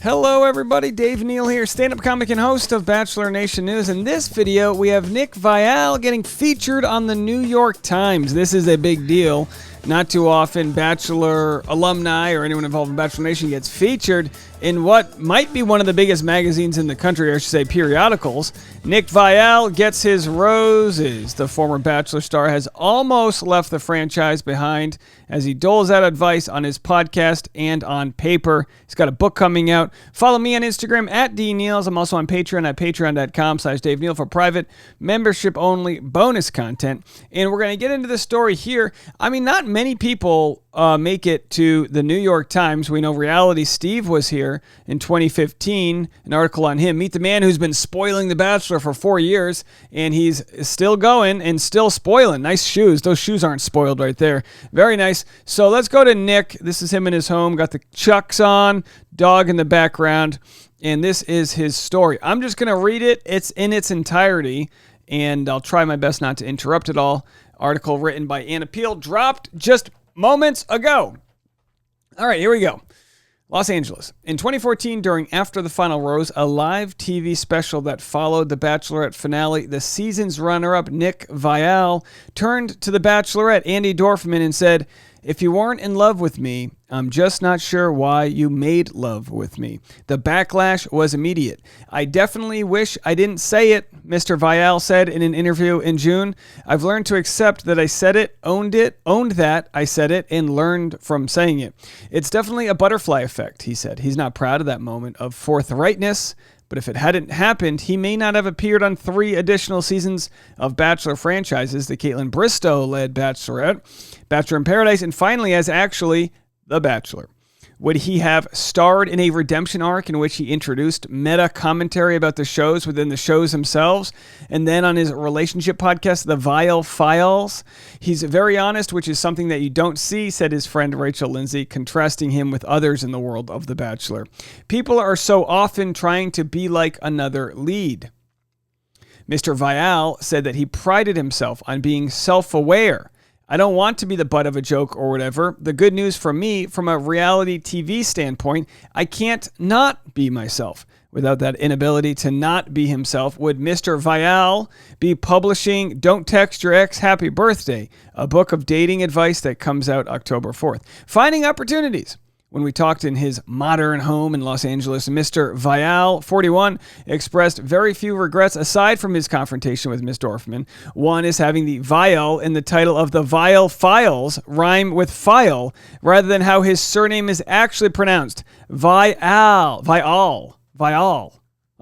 Hello everybody, Dave Neal here, stand-up comic and host of Bachelor Nation News. In this video, we have Nick Viall getting featured on the New York Times. This is a big deal. Not too often Bachelor alumni or anyone involved in Bachelor Nation gets featured in what might be one of the biggest magazines in the country, or I should say periodicals. Nick Viall gets his roses. The former Bachelor star has almost left the franchise behind as he doles out advice on his podcast and on paper. He's got a book coming out. Follow me on Instagram at DNeals. I'm also on Patreon at patreon.com/Dave Neal for private, membership-only bonus content. And we're going to get into the story here. I mean, not many people make it to the New York Times. We know Reality Steve was here in 2015, an article on him. Meet the man who's been spoiling The Bachelor for 4 years, and he's still going and still spoiling. Nice shoes. Those shoes aren't spoiled right there. Very nice. So let's go to Nick. This is him in his home. Got the Chucks on, dog in the background, and this is his story. I'm just going to read it. It's in its entirety, and I'll try my best not to interrupt it all. Article written by Anna Peel, dropped just moments ago. All right, here we go. Los Angeles. In 2014, during After the Final Rose, a live TV special that followed the Bachelorette finale, the season's runner-up, Nick Viall, turned to the Bachelorette, Andy Dorfman, and said, "If you weren't in love with me, I'm just not sure why you made love with me." The backlash was immediate. "I definitely wish I didn't say it," Mr. Viall said in an interview in June. "I've learned to accept that I said it, owned that I said it, and learned from saying it. It's definitely a butterfly effect," he said. He's not proud of that moment of forthrightness, but if it hadn't happened, he may not have appeared on 3 additional seasons of Bachelor franchises, the Caitlin Bristow-led Bachelorette, Bachelor in Paradise, and finally as actually The Bachelor. Would he have starred in a redemption arc in which he introduced meta commentary about the shows within the shows themselves? And then on his relationship podcast, The Viall Files, he's very honest, which is something that you don't see, said his friend Rachel Lindsay, contrasting him with others in the world of The Bachelor. "People are so often trying to be like another lead." Mr. Viall said that he prided himself on being self-aware. "I don't want to be the butt of a joke or whatever. The good news for me, from a reality TV standpoint, I can't not be myself." Without that inability to not be himself, would Mr. Viall be publishing Don't Text Your Ex Happy Birthday, a book of dating advice that comes out October 4th? Finding opportunities. When we talked in his modern home in Los Angeles, Mr. Viall, 41, expressed very few regrets aside from his confrontation with Ms. Dorfman. One is having the Viall in the title of The Viall Files rhyme with file, rather than how his surname is actually pronounced. Viall.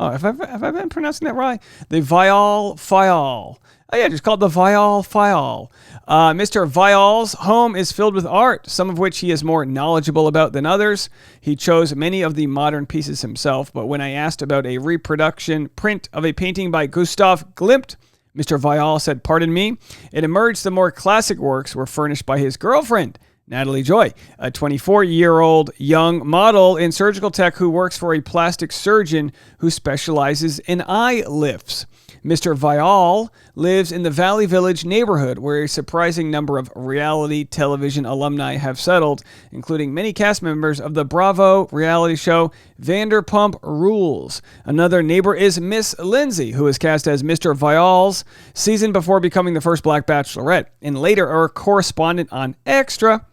Oh, have I been pronouncing that right? The Viall File. Oh yeah, just called the Viall File. Mr. Viall's home is filled with art, some of which he is more knowledgeable about than others. He chose many of the modern pieces himself, but when I asked about a reproduction print of a painting by Gustav Klimt, Mr. Viall said, "Pardon me." It emerged the more classic works were furnished by his girlfriend, Natalie Joy, a 24-year-old young model in surgical tech who works for a plastic surgeon who specializes in eye lifts. Mr. Viall lives in the Valley Village neighborhood, where a surprising number of reality television alumni have settled, including many cast members of the Bravo reality show Vanderpump Rules. Another neighbor is Miss Lindsay, who was cast as Mr. Viall's season before becoming the first Black Bachelorette, and later a correspondent on Extra.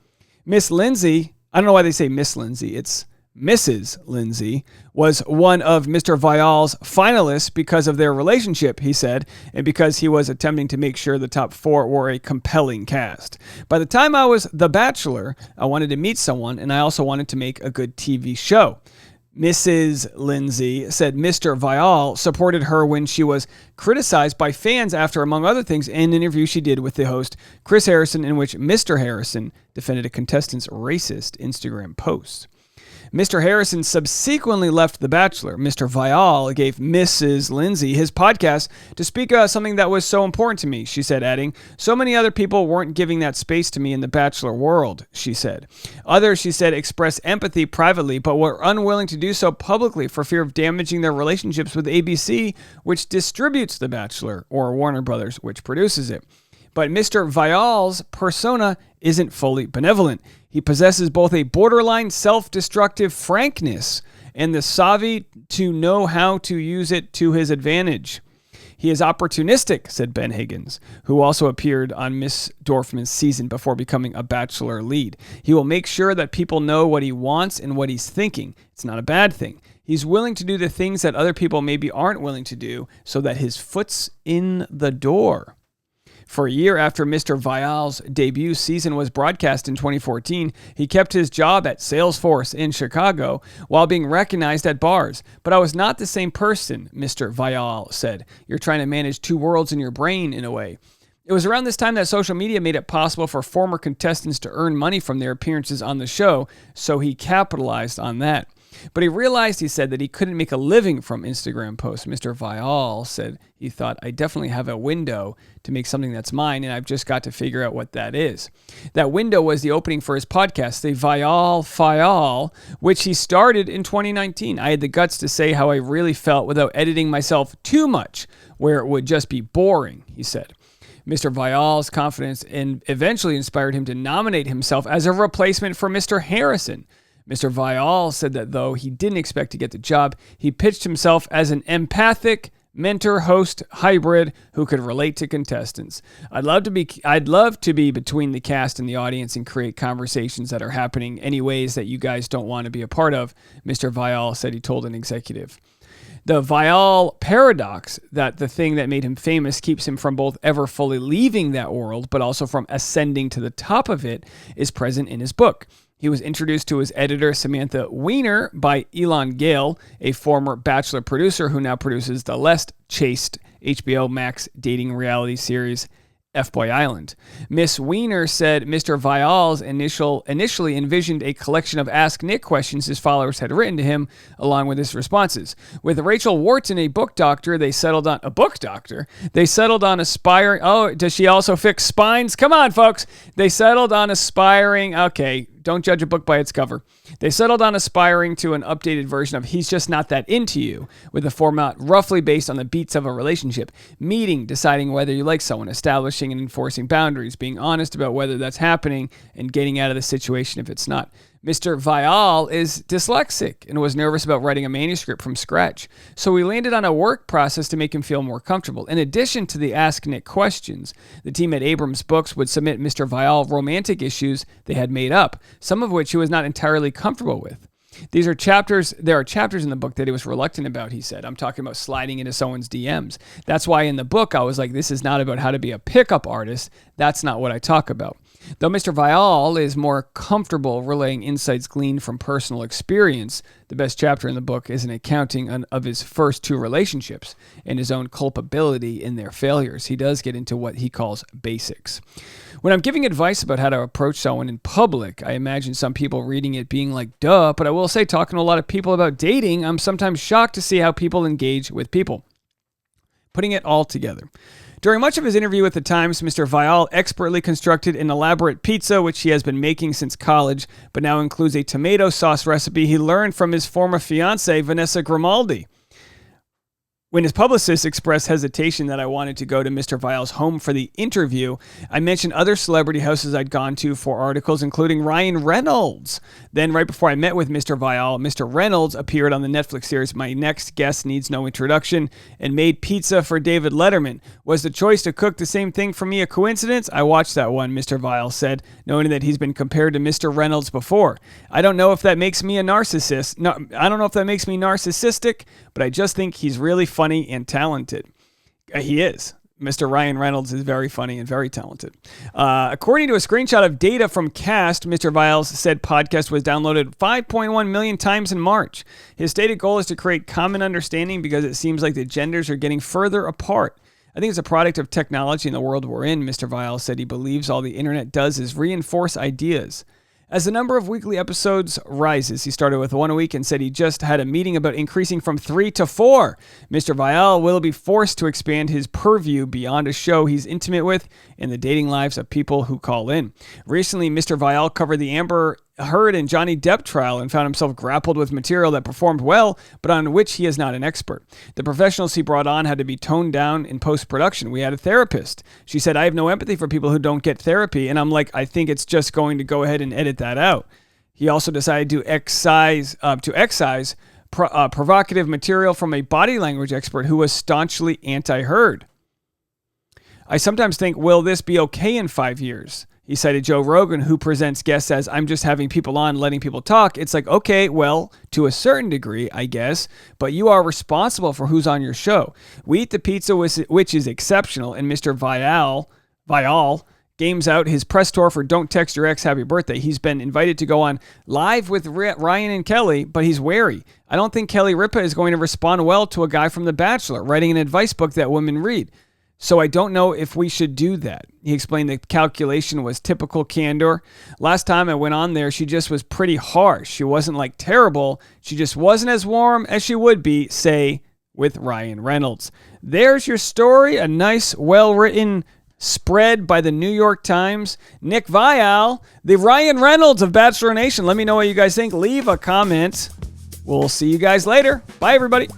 Miss Lindsay, I don't know why they say Miss Lindsay, it's Mrs. Lindsay, was one of Mr. Viall's finalists because of their relationship, he said, and because he was attempting to make sure the top 4 were a compelling cast. "By the time I was The Bachelor, I wanted to meet someone, and I also wanted to make a good TV show." Mrs. Lindsay said Mr. Viall supported her when she was criticized by fans after, among other things, an interview she did with the host Chris Harrison, in which Mr. Harrison defended a contestant's racist Instagram posts. Mr. Harrison subsequently left The Bachelor. Mr. Viall gave Mrs. Lindsay his podcast to speak about something that was so important to me, she said, adding, "So many other people weren't giving that space to me in the Bachelor world," she said. Others, she said, expressed empathy privately, but were unwilling to do so publicly for fear of damaging their relationships with ABC, which distributes The Bachelor, or Warner Brothers, which produces it. But Mr. Viall's persona isn't fully benevolent. He possesses both a borderline self-destructive frankness and the savvy to know how to use it to his advantage. He is opportunistic, said Ben Higgins, who also appeared on Miss Dorfman's season before becoming a Bachelor lead. He will make sure that people know what he wants and what he's thinking. It's not a bad thing. He's willing to do the things that other people maybe aren't willing to do so that his foot's in the door. For a year after Mr. Viall's debut season was broadcast in 2014, he kept his job at Salesforce in Chicago while being recognized at bars. But I was not the same person, Mr. Viall said. You're trying to manage two worlds in your brain in a way. It was around this time that social media made it possible for former contestants to earn money from their appearances on the show, so he capitalized on that. But he realized, he said, that he couldn't make a living from Instagram posts. Mr. Viall said he thought, I definitely have a window to make something that's mine, and I've just got to figure out what that is. That window was the opening for his podcast, the Viall, which he started in 2019. I had the guts to say how I really felt without editing myself too much, where it would just be boring, he said. Mr. Viall's confidence eventually inspired him to nominate himself as a replacement for Mr. Harrison. Mr. Viall said that though he didn't expect to get the job, he pitched himself as an empathic mentor-host hybrid who could relate to contestants. I'd love to be between the cast and the audience and create conversations that are happening any ways that you guys don't want to be a part of, Mr. Viall said he told an executive. The Viall paradox, that the thing that made him famous keeps him from both ever fully leaving that world, but also from ascending to the top of it, is present in his book. He was introduced to his editor, Samantha Weiner, by Elon Gale, a former Bachelor producer who now produces the less chaste HBO Max dating reality series F-Boy Island. Miss Weiner said Mr. Viall's initially envisioned a collection of Ask Nick questions his followers had written to him, along with his responses. With Rachel Wharton, a book doctor, they settled on aspiring... Oh, does she also fix spines? Come on, folks. They settled on aspiring... Okay, don't judge a book by its cover. They settled on aspiring to an updated version of He's Just Not That Into You, with a format roughly based on the beats of a relationship. Meeting, deciding whether you like someone, establishing and enforcing boundaries, being honest about whether that's happening, and getting out of the situation if it's not. Mr. Viall is dyslexic and was nervous about writing a manuscript from scratch, so we landed on a work process to make him feel more comfortable. In addition to the Ask Nick questions, the team at Abrams Books would submit Mr. Viall romantic issues they had made up, some of which he was not entirely comfortable with. There are chapters in the book that he was reluctant about, he said. I'm talking about sliding into someone's DMs. That's why in the book I was like, this is not about how to be a pickup artist. That's not what I talk about. Though Mr. Viall is more comfortable relaying insights gleaned from personal experience, the best chapter in the book is an accounting of his first two relationships and his own culpability in their failures. He does get into what he calls basics. When I'm giving advice about how to approach someone in public, I imagine some people reading it being like, duh, but I will say, talking to a lot of people about dating, I'm sometimes shocked to see how people engage with people. Putting it all together. During much of his interview with The Times, Mr. Viall expertly constructed an elaborate pizza, which he has been making since college, but now includes a tomato sauce recipe he learned from his former fiancée, Vanessa Grimaldi. When his publicist expressed hesitation that I wanted to go to Mr. Viall's home for the interview, I mentioned other celebrity houses I'd gone to for articles, including Ryan Reynolds. Then, right before I met with Mr. Viall, Mr. Reynolds appeared on the Netflix series My Next Guest Needs No Introduction and made pizza for David Letterman. Was the choice to cook the same thing for me a coincidence? I watched that one, Mr. Viall said, knowing that he's been compared to Mr. Reynolds before. I don't know if that makes me a narcissist. No, I don't know if that makes me narcissistic, but I just think he's really funny and talented. He is. Mr. Ryan Reynolds is very funny and very talented. According to a screenshot of data from Cast, Mr. Viall's said podcast was downloaded 5.1 million times in March. His stated goal is to create common understanding because it seems like the genders are getting further apart. I think it's a product of technology in the world we're in, Mr. Viall said. He believes all the internet does is reinforce ideas. As the number of weekly episodes rises, he started with one a week and said he just had a meeting about increasing from 3 to 4. Mr. Viall will be forced to expand his purview beyond a show he's intimate with and the dating lives of people who call in. Recently, Mr. Viall covered the Amber Heard and Johnny Depp trial and found himself grappled with material that performed well, but on which he is not an expert. The professionals he brought on had to be toned down in post-production. We had a therapist. She said, I have no empathy for people who don't get therapy. And I'm like, I think it's just going to go ahead and edit that out. He also decided to excise provocative material from a body language expert who was staunchly anti-herd. I sometimes think, will this be okay in 5 years? He cited Joe Rogan, who presents guests as, I'm just having people on, letting people talk. It's like, okay, well, to a certain degree, I guess, but you are responsible for who's on your show. We Eat the Pizza, which is exceptional, and Mr. Viall games out his press tour for Don't Text Your Ex Happy Birthday. He's been invited to go on live with Ryan and Kelly, but he's wary. I don't think Kelly Ripa is going to respond well to a guy from The Bachelor writing an advice book that women read. So I don't know if we should do that. He explained the calculation was typical candor. Last time I went on there, she just was pretty harsh. She wasn't like terrible. She just wasn't as warm as she would be, say, with Ryan Reynolds. There's your story. A nice, well-written spread by the New York Times. Nick Viall, the Ryan Reynolds of Bachelor Nation. Let me know what you guys think. Leave a comment. We'll see you guys later. Bye, everybody.